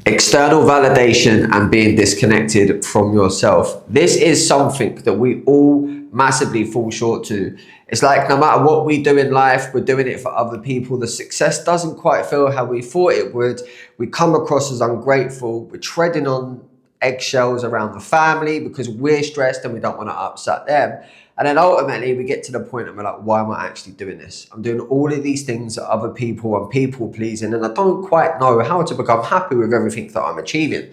External validation and being disconnected from yourself. This is something that we all massively fall short to. It's like no matter what we do in life, we're doing it for other people. The success doesn't quite feel how we thought it would. We come across as ungrateful. We're treading on eggshells around the family because we're stressed and we don't want to upset them. And then ultimately we get to the point and we're like, why am I actually doing this? I'm doing all of these things that other people and people pleasing, and I don't quite know how to become happy with everything that I'm achieving.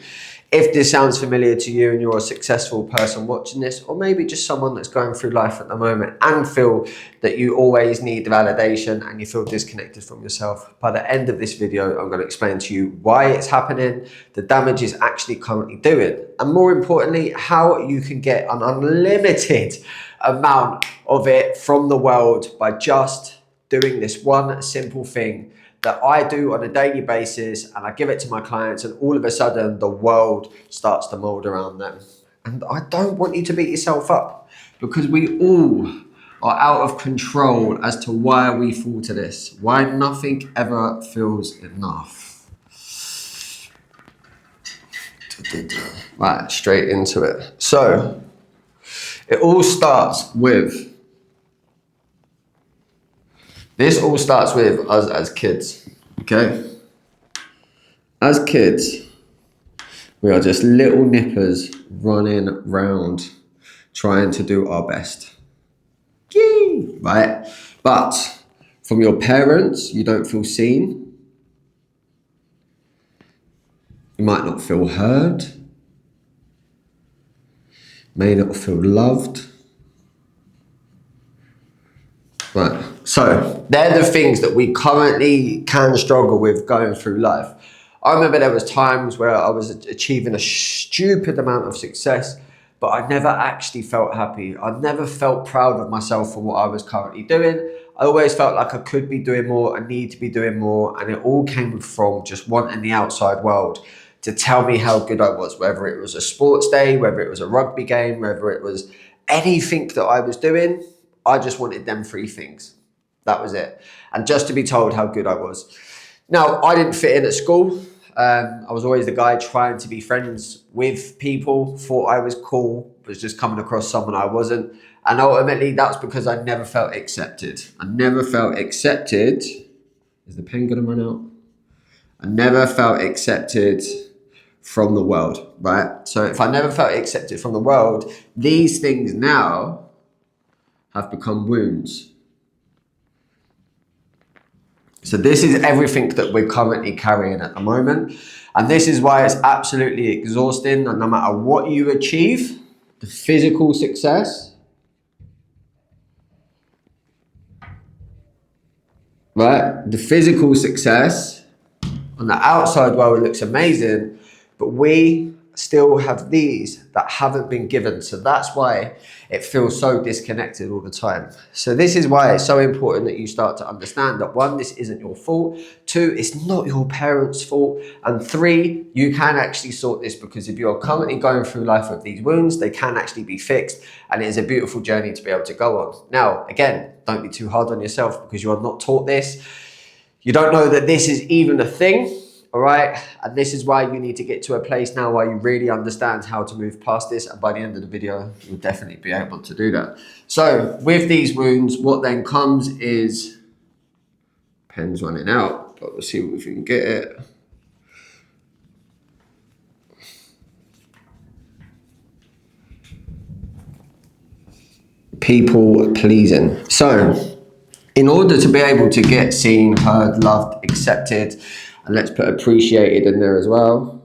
If this sounds familiar to you and you're a successful person watching this, or maybe just someone that's going through life at the moment and feel that you always need validation and you feel disconnected from yourself, by the end of this video, I'm going to explain to you why it's happening, the damage it's actually currently doing, and more importantly, how you can get an unlimited amount of it from the world by just doing this one simple thing that I do on a daily basis, and I give it to my clients, and all of a sudden the world starts to mold around them. And I don't want you to beat yourself up, because we all are out of control as to why we fall to this, why nothing ever feels enough. Right, straight into it. So it all starts with, this all starts with us as kids, okay? As kids, we are just little nippers running around trying to do our best, right? But from your parents, you don't feel seen. You might not feel heard. May not feel loved. Right, so they're the things that we currently can struggle with going through life. I remember there was times where I was achieving a stupid amount of success, but I never actually felt happy. I never felt proud of myself for what I was currently doing. I always felt like I could be doing more, I need to be doing more, and it all came from just wanting the outside world to tell me how good I was, whether it was a sports day, whether it was a rugby game, whether it was anything that I was doing. I just wanted them three things. That was it. And just to be told how good I was. Now, I didn't fit in at school. I was always the guy trying to be friends with people, thought I was cool, was just coming across someone I wasn't. And ultimately, that's because I never felt accepted. I never felt accepted. Is the pen going to run out? I never felt accepted from the world, right? So if I never felt accepted from the world, these things now have become wounds. So this is everything that we're currently carrying at the moment. And this is why it's absolutely exhausting. And no matter what you achieve, the physical success, right? The physical success on the outside world looks amazing, but we still have these that haven't been given. So that's why it feels so disconnected all the time. So this is why it's so important that you start to understand that one, this isn't your fault. Two, it's not your parents' fault. And three, you can actually sort this, because if you're currently going through life with these wounds, they can actually be fixed. And it is a beautiful journey to be able to go on. Now, again, don't be too hard on yourself, because you are not taught this. You don't know that this is even a thing. All right, and this is why you need to get to a place now where you really understand how to move past this, and by the end of the video you'll definitely be able to do that. So with these wounds, what then comes is, pen's running out, but we'll see if we can get it. People pleasing. So in order to be able to get seen, heard, loved, accepted, and let's put appreciated in there as well,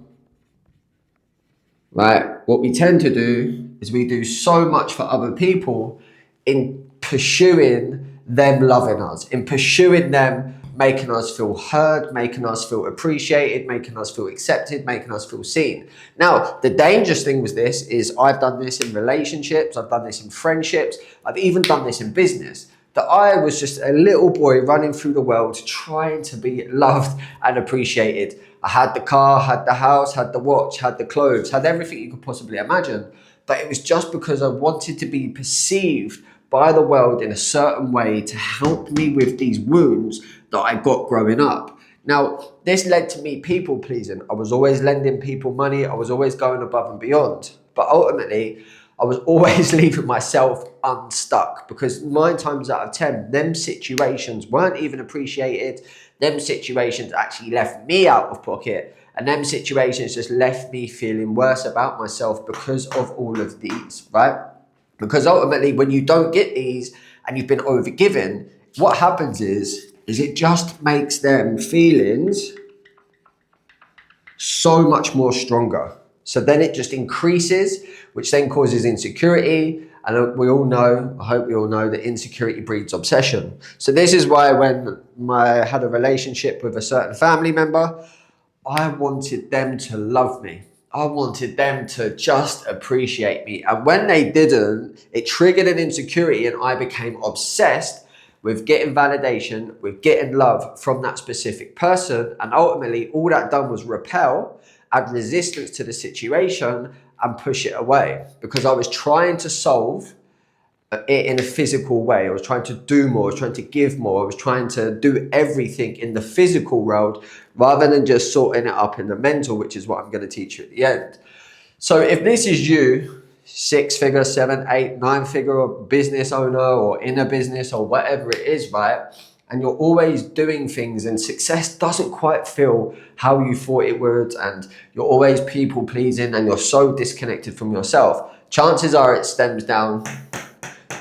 right? What we tend to do is we do so much for other people in pursuing them loving us, in pursuing them making us feel heard, making us feel appreciated, making us feel accepted, making us feel seen. Now, the dangerous thing with this is I've done this in relationships, I've done this in friendships, I've even done this in business. That I was just a little boy running through the world trying to be loved and appreciated. I had the car, had the house, had the watch, had the clothes, had everything you could possibly imagine. But it was just because I wanted to be perceived by the world in a certain way to help me with these wounds that I got growing up. Now, this led to me people pleasing. I was always lending people money. I was always going above and beyond. But ultimately, I was always leaving myself unstuck, because 9 times out of 10, them situations weren't even appreciated. Them situations actually left me out of pocket. And them situations just left me feeling worse about myself because of all of these, right? Because ultimately, when you don't get these and you've been overgiven, what happens is it just makes them feelings so much more stronger. So then it just increases, which then causes insecurity. And we all know, I hope we all know, that insecurity breeds obsession. So this is why when I had a relationship with a certain family member, I wanted them to love me. I wanted them to just appreciate me. And when they didn't, it triggered an insecurity, and I became obsessed with getting validation, with getting love from that specific person. And ultimately, all that done was repel, add resistance to the situation, and push it away, because I was trying to solve it in a physical way. I was trying to do more, I was trying to give more, I was trying to do everything in the physical world rather than just sorting it up in the mental, which is what I'm going to teach you at the end. So if this is you, 6-figure, 7, 8, 9-figure business owner, or in a business, or whatever it is, right? And you're always doing things and success doesn't quite feel how you thought it would, and you're always people pleasing and you're so disconnected from yourself, chances are it stems down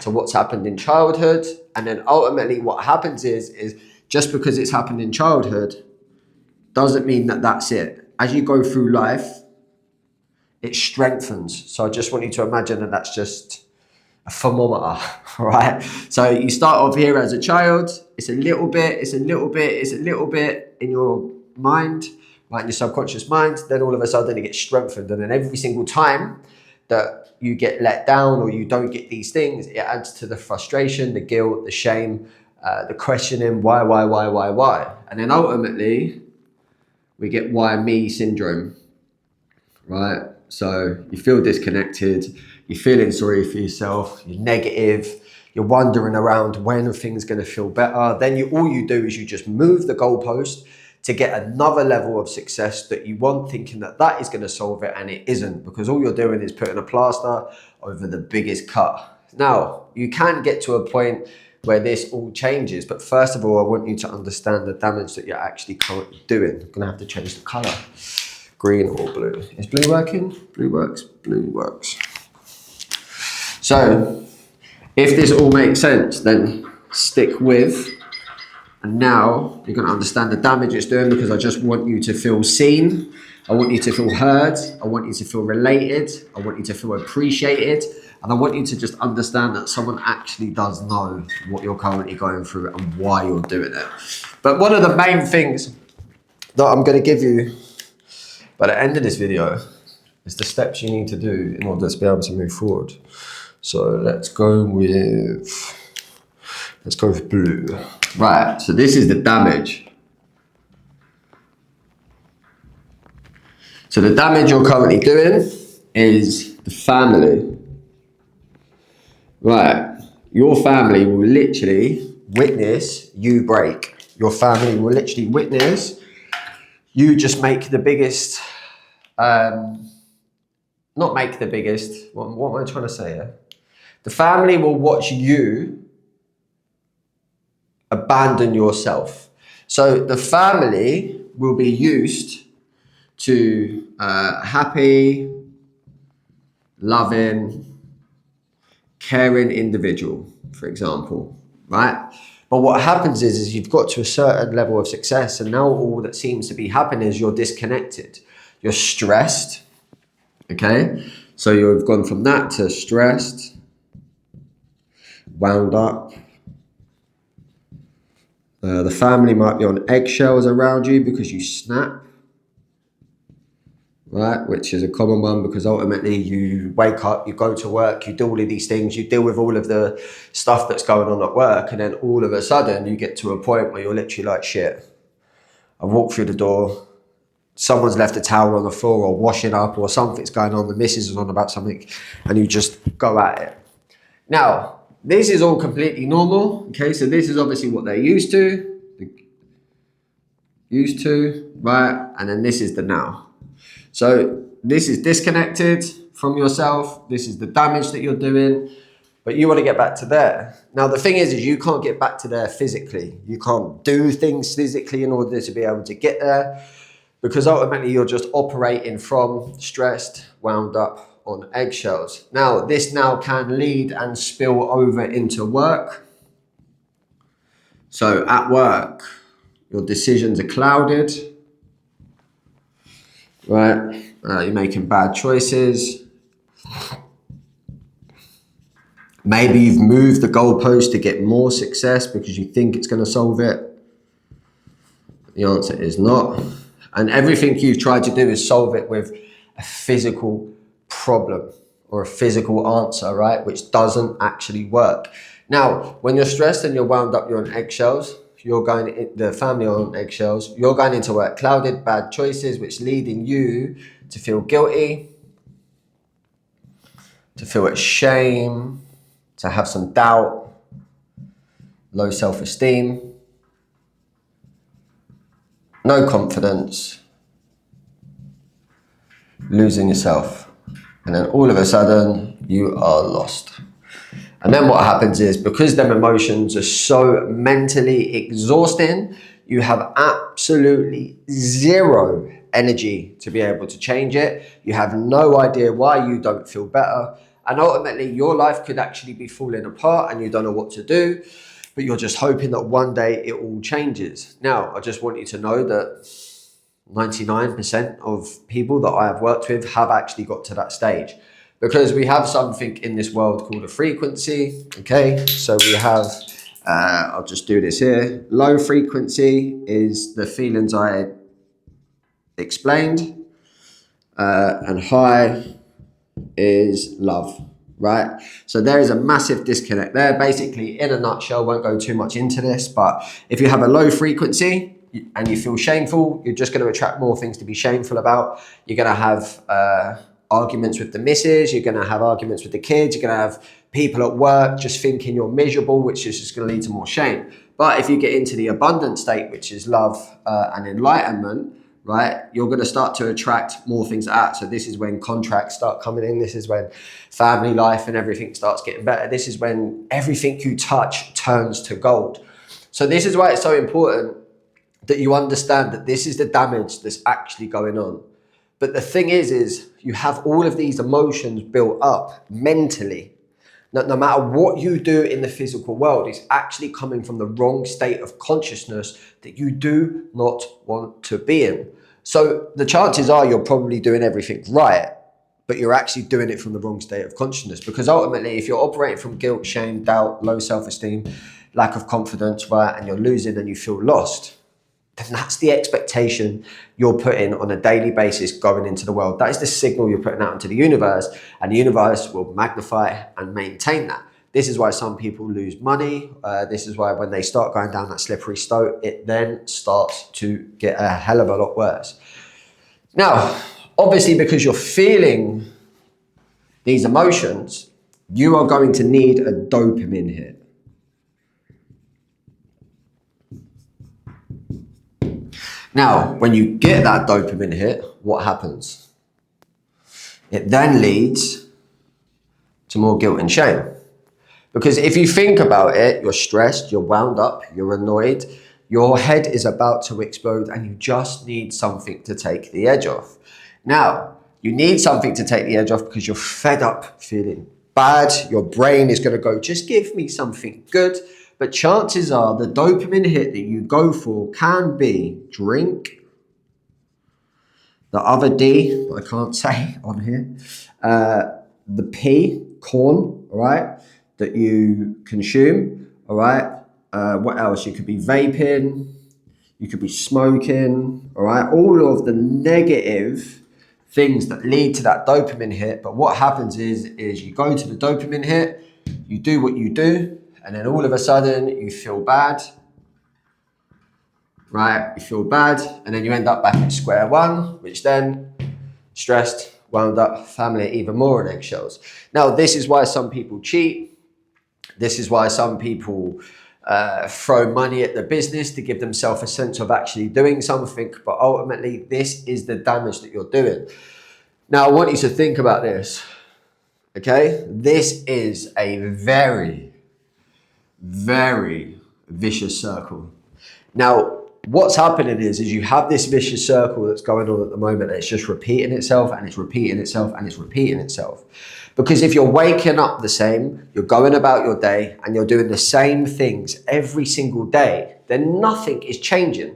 to what's happened in childhood. And then ultimately what happens is just because it's happened in childhood doesn't mean that that's it. As you go through life, it strengthens. So I just want you to imagine that that's just a thermometer, right? So you start off here as a child, it's a little bit in your mind, right, in your subconscious mind. Then all of a sudden it gets strengthened, and then every single time that you get let down or you don't get these things, it adds to the frustration, the guilt, the shame, the questioning, why? And then ultimately we get why me syndrome, right? So you feel disconnected, you're feeling sorry for yourself, you're negative, you're wandering around when are things going to feel better. Then all you do is you just move the goalpost to get another level of success that you want, thinking that that is going to solve it, and it isn't, because all you're doing is putting a plaster over the biggest cut. Now, you can get to a point where this all changes, but first of all, I want you to understand the damage that you're actually currently doing. I'm going to have to change the color. Green or blue? Is blue working? Blue works. Blue works. So, if this all makes sense, then stick with. And now you're going to understand the damage it's doing, because I just want you to feel seen. I want you to feel heard. I want you to feel related. I want you to feel appreciated. And I want you to just understand that someone actually does know what you're currently going through and why you're doing it. But one of the main things that I'm going to give you by the end of this video is the steps you need to do in order to be able to move forward. So let's go with blue. Right, so this is the damage. So the damage you're currently doing is the family. Right, your family will literally witness you break. Your family will literally witness you just make the biggest, not make the biggest, what am I trying to say here? The family will watch you abandon yourself. So the family will be used to happy, loving, caring individual, for example, right? But what happens is you've got to a certain level of success, and now all that seems to be happening is you're disconnected. You're stressed, okay? So you've gone from that to stressed, wound up. The family might be on eggshells around you because you snap, right? Which is a common one, because ultimately you wake up, you go to work, you do all of these things, you deal with all of the stuff that's going on at work, and then all of a sudden you get to a point where you're literally like, shit, I walked through the door, someone's left a towel on the floor or washing up or something's going on, the missus is on about something, and you just go at it. Now, this is all completely normal, okay? So this is obviously what they're used to. used to, right? And then this is the now. So this is disconnected from yourself. This is the damage that you're doing, but you want to get back to there. Now, the thing is you can't get back to there physically. You can't do things physically in order to be able to get there, because ultimately you're just operating from stressed, wound up on eggshells. Now, this now can lead and spill over into work. So at work, your decisions are clouded, right? You're making bad choices. Maybe you've moved the goalpost to get more success because you think it's going to solve it. The answer is not. And everything you've tried to do is solve it with a physical problem or a physical answer, right? Which doesn't actually work. Now, when you're stressed and you're wound up, you're on eggshells, the family are on eggshells, you're going into work clouded, bad choices, which leading you to feel guilty, to feel shame, to have some doubt, low self-esteem, no confidence, losing yourself. And then all of a sudden, you are lost. And then what happens is, because them emotions are so mentally exhausting, you have absolutely zero energy to be able to change it. You have no idea why you don't feel better. And ultimately, your life could actually be falling apart and you don't know what to do, but you're just hoping that one day it all changes. Now, I just want you to know that 99% of people that I have worked with have actually got to that stage, because we have something in this world called a frequency. Okay, so we have, I'll just do this here. Low frequency is the feelings I explained, and high is love, right? So there is a massive disconnect there. Basically, in a nutshell, won't go too much into this, but if you have a low frequency and you feel shameful, you're just going to attract more things to be shameful about. You're going to have arguments with the missus, you're going to have arguments with the kids, you're going to have people at work just thinking you're miserable, which is just going to lead to more shame. But if you get into the abundant state, which is love and enlightenment, right, you're going to start to attract more things out. So this is when contracts start coming in. This is when family life and everything starts getting better. This is when everything you touch turns to gold. So this is why it's so important that you understand that this is the damage that's actually going on. But the thing is you have all of these emotions built up mentally. No matter what you do in the physical world, it's actually coming from the wrong state of consciousness that you do not want to be in. So the chances are you're probably doing everything right, but you're actually doing it from the wrong state of consciousness. Because ultimately, if you're operating from guilt, shame, doubt, low self-esteem, lack of confidence, right, and you're losing and you feel lost, then that's the expectation you're putting on a daily basis going into the world. That is the signal you're putting out into the universe, and the universe will magnify and maintain that. This is why some people lose money. This is why when they start going down that slippery slope, it then starts to get a hell of a lot worse. Now, obviously, because you're feeling these emotions, you are going to need a dopamine hit. Now, when you get that dopamine hit, what happens? It then leads to more guilt and shame. Because if you think about it, you're stressed, you're wound up, you're annoyed, your head is about to explode, and you just need something to take the edge off. Now, you need something to take the edge off because you're fed up feeling bad. Your brain is going to go, just give me something good. But chances are the dopamine hit that you go for can be drink, the other D, I can't say on here, the P, corn, all right, that you consume, all right. What else? You could be vaping, you could be smoking, all right. All of the negative things that lead to that dopamine hit. But what happens is you go to the dopamine hit, you do what you do, and then all of a sudden you feel bad, right? You feel bad, and then you end up back at square one, which then stressed, wound up, family even more on eggshells. Now, this is why some people cheat. This is why some people throw money at the business to give themselves a sense of actually doing something. But ultimately, this is the damage that you're doing. Now, I want you to think about this. Okay? This is a very, very vicious circle. Now, what's happening is you have this vicious circle that's going on at the moment, and it's just repeating itself, and it's repeating itself, and it's repeating itself. Because if you're waking up the same, you're going about your day, and you're doing the same things every single day, then nothing is changing.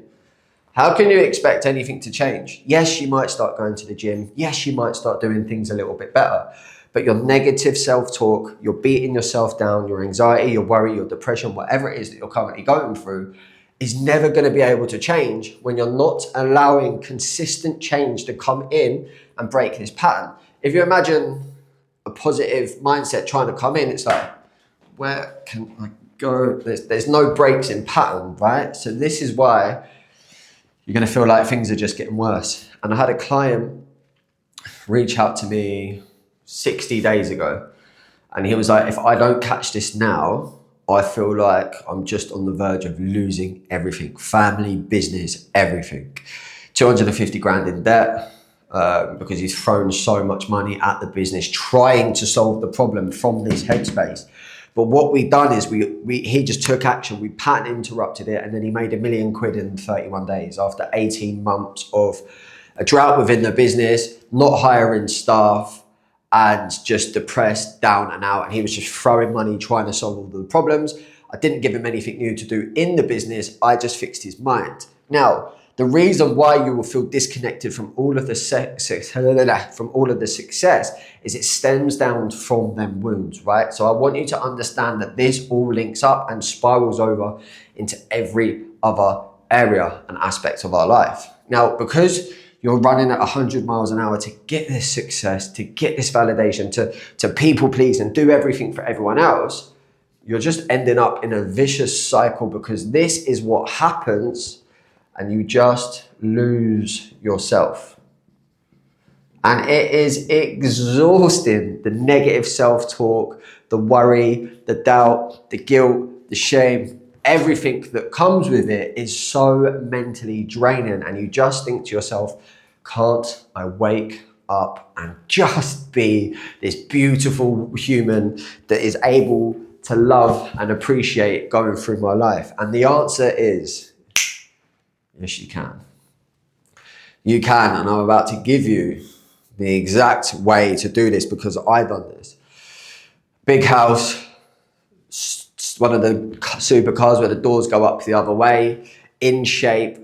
How can you expect anything to change? Yes, you might start going to the gym. Yes, you might start doing things a little bit better. But your negative self-talk, you're beating yourself down, your anxiety, your worry, your depression, whatever it is that you're currently going through, is never going to be able to change when you're not allowing consistent change to come in and break this pattern. If you imagine a positive mindset trying to come in, it's like, where can I go? There's no breaks in pattern, right? So this is why you're going to feel like things are just getting worse. And I had a client reach out to me 60 days ago, and he was like, if I don't catch this now, I feel like I'm just on the verge of losing everything. Family, business, everything. 250 grand in debt because he's thrown so much money at the business trying to solve the problem from this headspace. But what we done is he just took action. We pattern interrupted it, and then he made £1 million in 31 days after 18 months of a drought within the business, not hiring staff, and just depressed, down and out. And he was just throwing money, trying to solve all the problems. I didn't give him anything new to do in the business. I just fixed his mind. Now, the reason why you will feel disconnected from all of the success is it stems down from them wounds, right? So I want you to understand that this all links up and spirals over into every other area and aspect of our life. Now, because you're running at 100 miles an hour to get this success, to get this validation, to people please and do everything for everyone else, you're just ending up in a vicious cycle, because this is what happens and you just lose yourself. And it is exhausting. The negative self-talk, the worry, the doubt, the guilt, the shame, everything that comes with it is so mentally draining, and you just think to yourself, can't I wake up and just be this beautiful human that is able to love and appreciate going through my life? And the answer is, yes, you can. You can, and I'm about to give you the exact way to do this, because I've done this. Big house, one of the supercars where the doors go up the other way, in shape,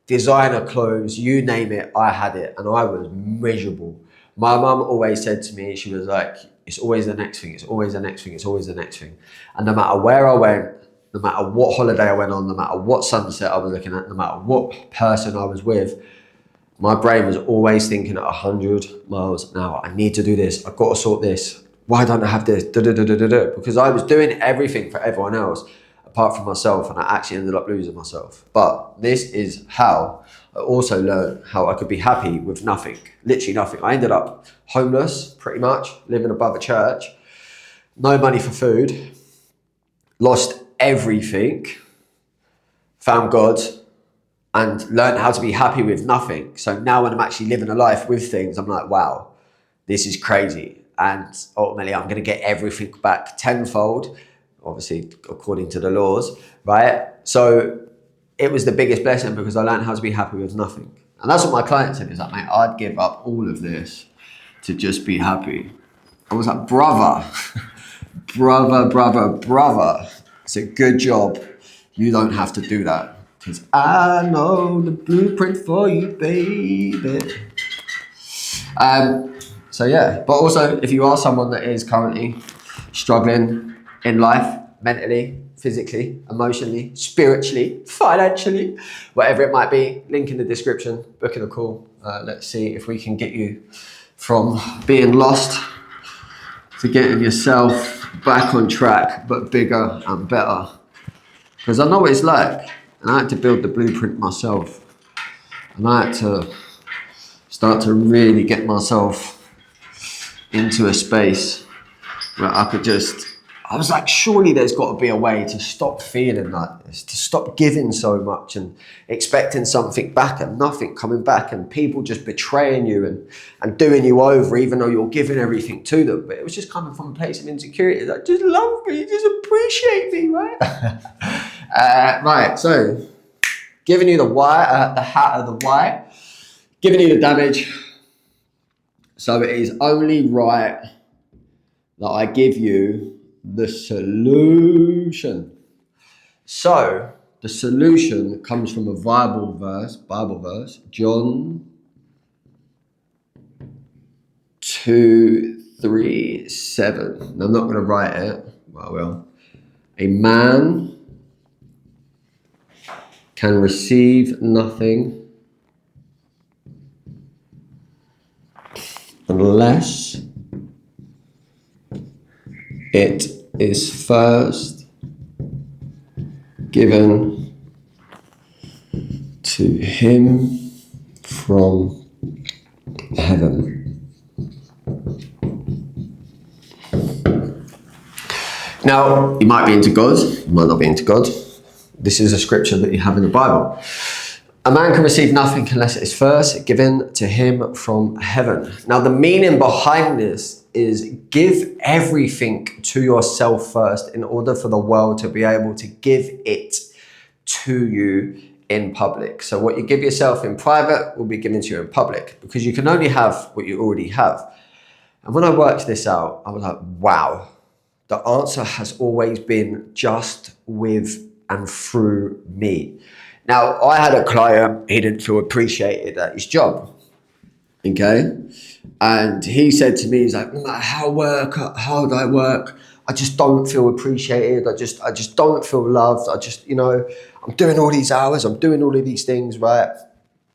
designer clothes, you name it, I had it, and I was miserable. My mum always said to me, she was like, it's always the next thing, it's always the next thing, it's always the next thing. And no matter where I went, no matter what holiday I went on, no matter what sunset I was looking at, no matter what person I was with, my brain was always thinking at 100 miles an hour, I need to do this, I've got to sort this. Why don't I have this? Because I was doing everything for everyone else apart from myself, and I actually ended up losing myself. But this is how I also learned how I could be happy with nothing, literally nothing. I ended up homeless, pretty much, living above a church, no money for food, lost everything, found God, and learned how to be happy with nothing. So now when I'm actually living a life with things, I'm like, wow, this is crazy. And ultimately, I'm going to get everything back tenfold, obviously, according to the laws, right? So it was the biggest blessing, because I learned how to be happy with nothing. And that's what my client said, is like, mate, I'd give up all of this to just be happy. I was like, brother, brother, it's a good job. You don't have to do that, because I know the blueprint for you, baby. So yeah, but also if you are someone that is currently struggling in life, mentally, physically, emotionally, spiritually, financially, whatever it might be, link in the description, book in a call. Let's see if we can get you from being lost to getting yourself back on track, but bigger and better. Because I know what it's like, and I had to build the blueprint myself. And I had to start to really get myself into a space where I could just I was like, surely there's got to be a way to stop feeling like this, to stop giving so much and expecting something back and nothing coming back, and people just betraying you and doing you over even though you're giving everything to them. But it was just coming from a place of insecurity. Like, just love me, just appreciate me, right? Right, so giving you the why, the hat of the why, giving you the damage. So it is only right that I give you the solution. So the solution comes from a Bible verse, John 2:3-7. Now, I'm not going to write it, but I will. A man can receive nothing unless it is first given to him from heaven. Now, you might be into God, you might not be into God. This is a scripture that you have in the Bible. A man can receive nothing unless it is first given to him from heaven. Now, the meaning behind this is give everything to yourself first in order for the world to be able to give it to you in public. So what you give yourself in private will be given to you in public, because you can only have what you already have. And when I worked this out, I was like, wow, the answer has always been just with and through me. Now, I had a client, he didn't feel appreciated at his job, okay? And he said to me, he's like, no matter how hard I work, I just don't feel appreciated. I just don't feel loved. I'm doing all these hours, I'm doing all of these things, right?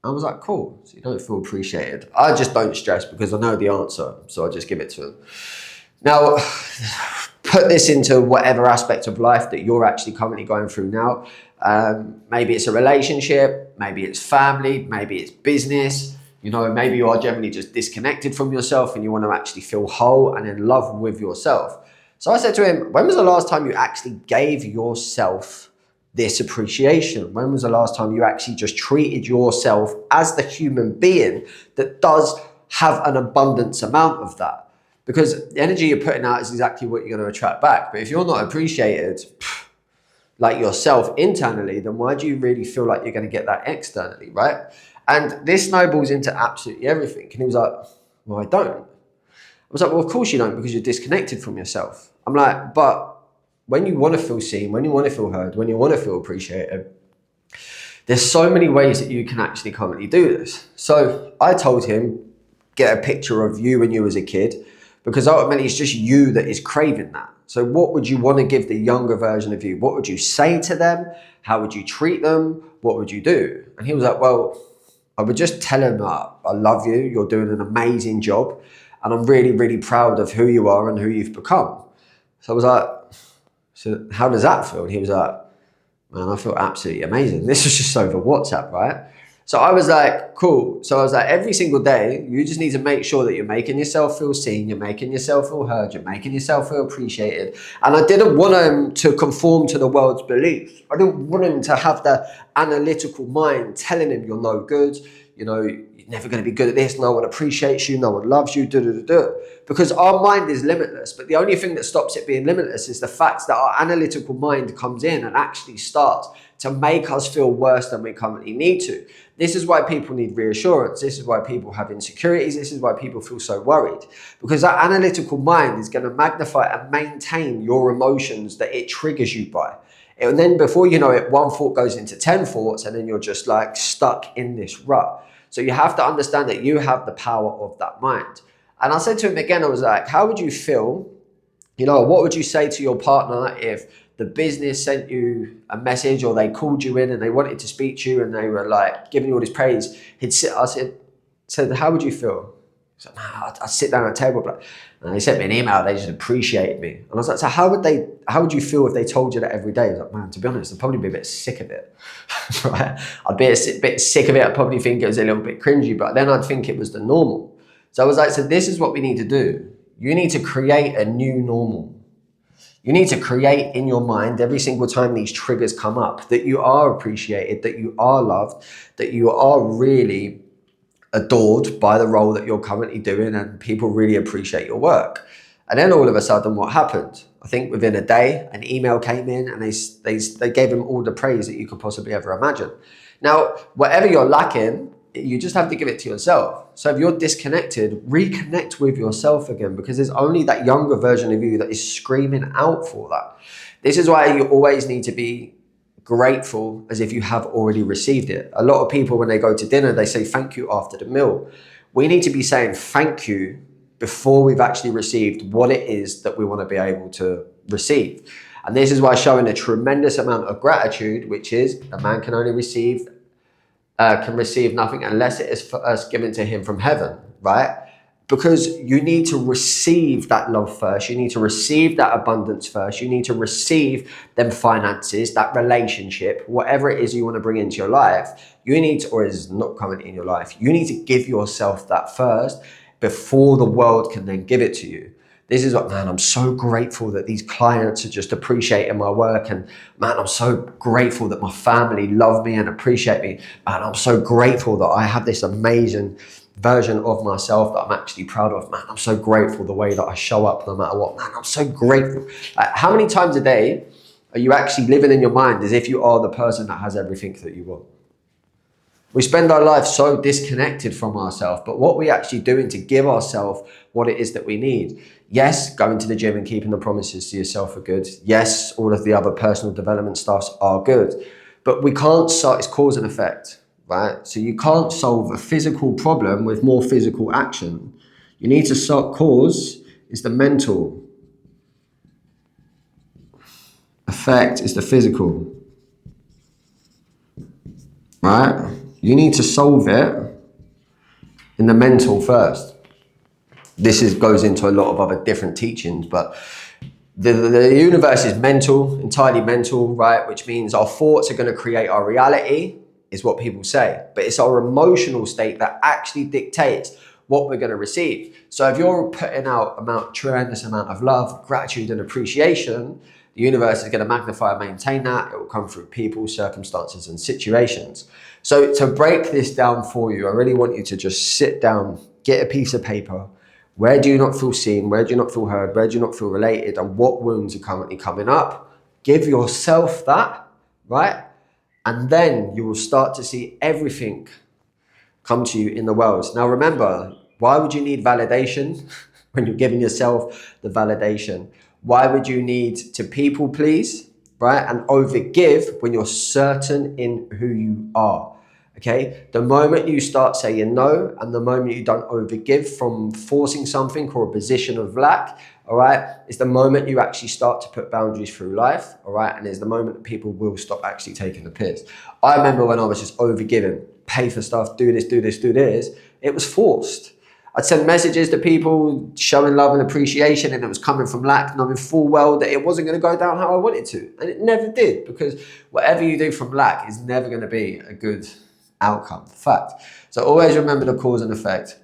I was like, cool, so you don't feel appreciated. I just don't stress because I know the answer, so I just give it to him. Now, put this into whatever aspect of life that you're actually currently going through now. Maybe it's a relationship, maybe it's family, maybe it's business. Maybe you are generally just disconnected from yourself and you want to actually feel whole and in love with yourself. So I said to him, when was the last time you actually gave yourself this appreciation? When was the last time you actually just treated yourself as the human being that does have an abundance amount of that? Because the energy you're putting out is exactly what you're going to attract back. But if you're not appreciated like yourself internally, then why do you really feel like you're going to get that externally, right? And this snowballs into absolutely everything. And he was like, well, I don't. I was like, well, of course you don't, because you're disconnected from yourself. I'm like, but when you want to feel seen, when you want to feel heard, when you want to feel appreciated, there's so many ways that you can actually currently do this. So I told him, get a picture of you when you was a kid, because ultimately it's just you that is craving that. So what would you want to give the younger version of you? What would you say to them? How would you treat them? What would you do? And he was like, well, I would just tell him, I love you, you're doing an amazing job, and I'm really, really proud of who you are and who you've become. So I was like, so how does that feel? And he was like, man, I feel absolutely amazing. This was just over WhatsApp, right? So I was like, cool. So I was like, every single day, you just need to make sure that you're making yourself feel seen, you're making yourself feel heard, you're making yourself feel appreciated. And I didn't want him to conform to the world's beliefs. I didn't want him to have the analytical mind telling him you're no good, you're never going to be good at this, no one appreciates you, no one loves you, because our mind is limitless. But the only thing that stops it being limitless is the fact that our analytical mind comes in and actually starts to make us feel worse than we currently need to. This is why people need reassurance. This is why people have insecurities. This is why people feel so worried, because that analytical mind is going to magnify and maintain your emotions that it triggers you by. And then before you know it, one thought goes into 10 thoughts, and then you're just like stuck in this rut. So you have to understand that you have the power of that mind. And I said to him again, I was like, how would you feel? What would you say to your partner if the business sent you a message, or they called you in and they wanted to speak to you and they were like giving you all this praise? I said, how would you feel? He said, nah, I'd sit down at a table. And they sent me an email, they just appreciated me. And I was like, so how would you feel if they told you that every day? I was like, man, to be honest, I'd probably be a bit sick of it. Right? I'd be a bit sick of it. I'd probably think it was a little bit cringy, but then I'd think it was the normal. So I was like, so this is what we need to do. You need to create a new normal. You need to create in your mind every single time these triggers come up that you are appreciated, that you are loved, that you are really adored by the role that you're currently doing, and people really appreciate your work. And then all of a sudden, what happened? I think within a day, an email came in and they gave him all the praise that you could possibly ever imagine. Now, whatever you're lacking, you just have to give it to yourself. So if you're disconnected, reconnect with yourself again, because there's only that younger version of you that is screaming out for that. This is why you always need to be grateful as if you have already received it. A lot of people, when they go to dinner, they say thank you after the meal. We need to be saying thank you before we've actually received what it is that we want to be able to receive. And this is why showing a tremendous amount of gratitude, which is a man can only receive nothing unless it is first given to him from heaven, right? Because you need to receive that love first. You need to receive that abundance first. You need to receive them finances, that relationship, whatever it is you want to bring into your life. You need to, or is not currently in your life, you need to give yourself that first before the world can then give it to you. This is what, man, I'm so grateful that these clients are just appreciating my work. And man, I'm so grateful that my family love me and appreciate me. Man, I'm so grateful that I have this amazing version of myself that I'm actually proud of. Man, I'm so grateful the way that I show up no matter what. Man, I'm so grateful. How many times a day are you actually living in your mind as if you are the person that has everything that you want? We spend our life so disconnected from ourselves, but what we actually doing to give ourselves what it is that we need? Yes, going to the gym and keeping the promises to yourself are good. Yes, all of the other personal development stuffs are good, but we can't start, it's cause and effect, right? So you can't solve a physical problem with more physical action. You need to start, cause is the mental, effect is the physical, right? You need to solve it in the mental first. This goes into a lot of other different teachings, but the universe is mental, entirely mental, right? Which means our thoughts are going to create our reality, is what people say. But it's our emotional state that actually dictates what we're going to receive. So if you're putting out a tremendous amount of love, gratitude, and appreciation, the universe is going to magnify and maintain that. It will come through people, circumstances, and situations. So to break this down for you, I really want you to just sit down, get a piece of paper. Where do you not feel seen? Where do you not feel heard? Where do you not feel related? And what wounds are currently coming up? Give yourself that, right? And then you will start to see everything come to you in the world. Now remember, why would you need validation when you're giving yourself the validation? Why would you need to people please, right? And overgive when you're certain in who you are, okay? The moment you start saying no, and the moment you don't overgive from forcing something or a position of lack, all right, is the moment you actually start to put boundaries through life, all right? And it's the moment that people will stop actually taking the piss. I remember when I was just overgiving, pay for stuff, do this, do this, do this, it was forced. I'd send messages to people showing love and appreciation, and it was coming from lack, knowing full well that it wasn't going to go down how I wanted to. And it never did, because whatever you do from lack is never going to be a good outcome. Fact. So always remember the cause and effect.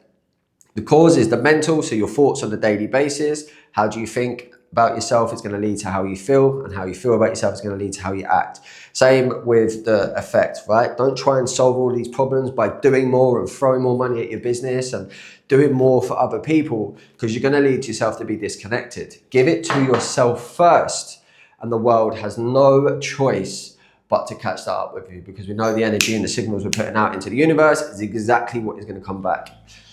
The cause is the mental, so your thoughts on a daily basis. How do you think about yourself is going to lead to how you feel, and how you feel about yourself is going to lead to how you act. Same with the effect, right? Don't try and solve all these problems by doing more and throwing more money at your business and doing more for other people, because you're going to lead yourself to be disconnected. Give it to yourself first, and the world has no choice but to catch that up with you, because we know the energy and the signals we're putting out into the universe is exactly what is going to come back.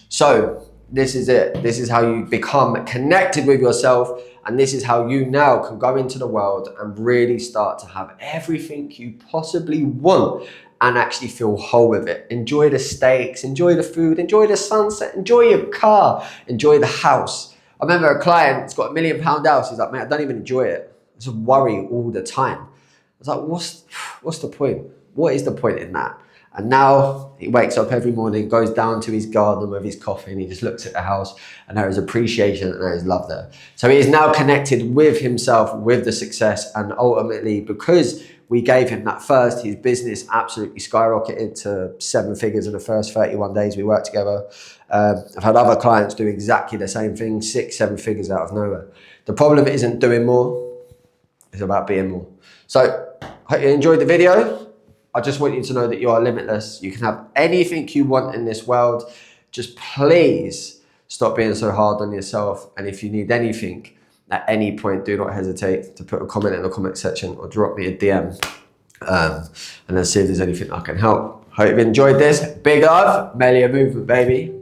So this is it. This is how you become connected with yourself, and this is how you now can go into the world and really start to have everything you possibly want and actually feel whole with it. Enjoy the steaks, enjoy the food, enjoy the sunset, enjoy your car, enjoy the house. I remember a client that's got £1 million house. He's like, man, I don't even enjoy it. I just worry all the time. I was like, what's the point? What is the point in that? And now he wakes up every morning, goes down to his garden with his coffee, and he just looks at the house, and there is appreciation and there is love there. So he is now connected with himself, with the success, and ultimately, because we gave him that first, his business absolutely skyrocketed to 7 figures in the first 31 days we worked together. I've had other clients do exactly the same thing, 6, 7 figures out of nowhere. The problem isn't doing more. It's about being more. So, hope you enjoyed the video. I just want you to know that you are limitless. You can have anything you want in this world. Just please stop being so hard on yourself. And if you need anything at any point, do not hesitate to put a comment in the comment section or drop me a DM. And then see if there's anything I can help. Hope you enjoyed this. Big love. Melia movement, baby.